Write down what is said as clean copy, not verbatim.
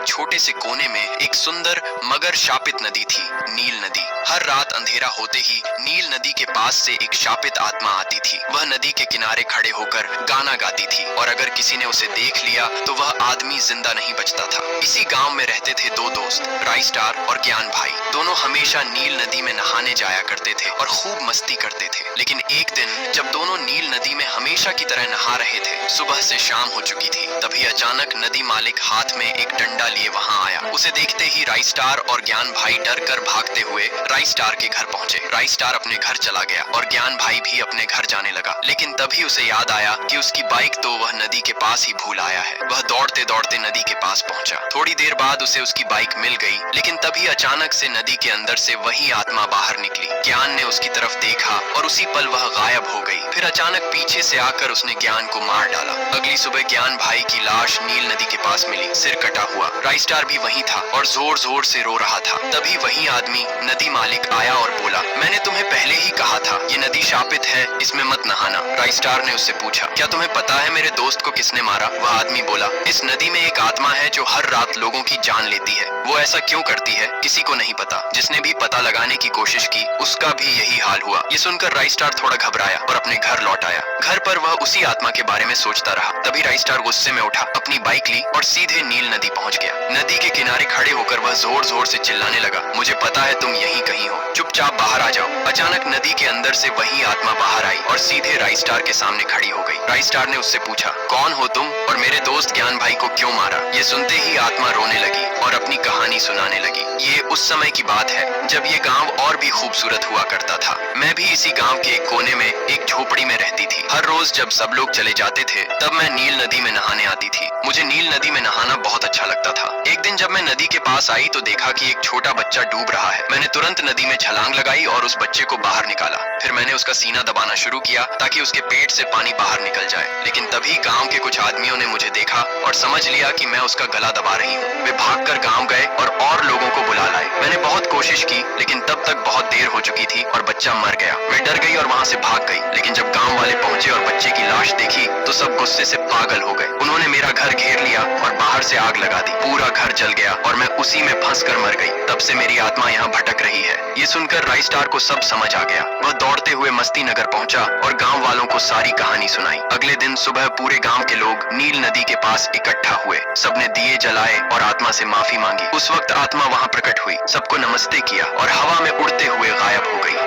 छोटे से कोने में एक सुंदर मगर शापित नदी थी, नील नदी। हर रात अंधेरा होते ही नील नदी के पास से एक शापित आत्मा आती थी। वह नदी के किनारे खड़े होकर गाना गाती थी और अगर किसी ने उसे देख लिया तो वह आदमी जिंदा नहीं बचता था। इसी गांव में रहते थे दो दोस्त, राइस्टार और ज्ञान भाई। दोनों हमेशा नील नदी में नहाने जाया करते थे और खूब मस्ती करते थे। लेकिन एक दिन जब दोनों नील नदी में हमेशा की तरह नहा रहे थे, सुबह से शाम हो चुकी थी, तभी अचानक नदी मालिक हाथ में एक डंडा लिए वहां आया। उसे देखते ही राइस्टार और ज्ञान भाई डर कर भागते हुए राइस्टार के घर पहुंचे। राइस्टार अपने घर चला गया और ज्ञान भाई भी अपने घर जाने लगा। लेकिन तभी उसे याद आया कि उसकी बाइक तो वह नदी के पास ही भूल आया है। वह दौड़ते दौड़ते नदी के पास पहुंचा। थोड़ी देर बाद उसे उसकी बाइक मिल गई, लेकिन तभी अचानक से नदी के अंदर से वही आत्मा बाहर निकली। ज्ञान ने उसकी तरफ देखा और उसी पल वह गायब हो गई। फिर अचानक पीछे से आकर उसने ज्ञान को मार डाला। अगली सुबह ज्ञान भाई की लाश नील नदी के पास मिली, सिर कटा हुआ। राइस्टार भी वहीं था और जोर जोर से रो रहा था। तभी वही आदमी नदी मालिक आया और बोला, मैंने तुम्हें पहले ही कहा था ये नदी शापित है, इसमें मत नहाना। राइस्टार ने उससे पूछा, क्या तुम्हें पता है मेरे दोस्त को किसने मारा? वह आदमी बोला, इस नदी में एक आत्मा है जो हर रात लोगों की जान लेती है। वो ऐसा क्यों करती है किसी को नहीं पता। जिसने भी पता लगाने की कोशिश की उसका भी यही हाल हुआ। ये सुनकर राइस्टार थोड़ा घबराया और अपने घर लौट आया। घर पर वह उसी आत्मा के बारे में सोचता रहा। तभी राइस्टार गुस्से में उठा, अपनी बाइक ली और सीधे नील नदी पहुंच गया। नदी के किनारे खड़े होकर वह जोर जोर से चिल्लाने लगा, मुझे पता है तुम यहीं कहीं हो, चुपचाप बाहर आ जाओ। अचानक नदी के अंदर से वही आत्मा बाहर आई और सीधे राइस्टार के सामने खड़ी हो गई। राइस्टार ने उससे पूछा, कौन हो तुम और मेरे दोस्त ज्ञान भाई को क्यों मारा? ये सुनते ही आत्मा रोने लगी और अपनी कहानी सुनाने लगी। ये उस समय की बात है जब ये गांव और भी खूबसूरत हुआ करता था। मैं भी इसी गांव के एक कोने में एक झोपड़ी में रहती थी। हर रोज जब सब लोग चले जाते थे तब मैं नील नदी में नहाने आती थी। मुझे नील नदी में नहाना बहुत अच्छा लगता था। एक दिन जब मैं नदी के पास आई तो देखा कि एक छोटा बच्चा डूब रहा है। मैंने तुरंत नदी में छलांग लगाई और उस बच्चे को बाहर निकाला। फिर मैंने उसका सीना दबाना शुरू किया ताकि उसके पेट से पानी बाहर निकल जाए। लेकिन तभी गांव के कुछ आदमियों ने मुझे देखा और समझ लिया कि मैं उसका गला दबा रही हूँ। वे भागकर गांव गए और लोगों को बुला लाए। मैंने बहुत कोशिश की लेकिन तब तक बहुत देर हो चुकी थी और बच्चा मर गया। मैं डर गई और वहाँ से भाग गई। लेकिन जब गांव वाले पहुंचे और बच्चे की लाश देखी तो सब गुस्से से पागल हो गए। उन्होंने मेरा घर घेर लिया और बाहर से आग लगा दी। पूरा घर जल गया और मैं उसी में फंस कर मर गई। तब से मेरी आत्मा यहाँ भटक रही है। ये सुनकर राइस्टार को सब समझ आ गया। वह दौड़ते हुए मस्ती नगर पहुंचा और गांव वालों को सारी कहानी सुनाई। अगले दिन सुबह पूरे गांव के लोग नील नदी के पास इकट्ठा हुए। सबने दिए जलाए और आत्मा से माफी मांगी। उस वक्त आत्मा वहां प्रकट हुई, सबको नमस्ते किया और हवा में उड़ते हुए गायब हो गई।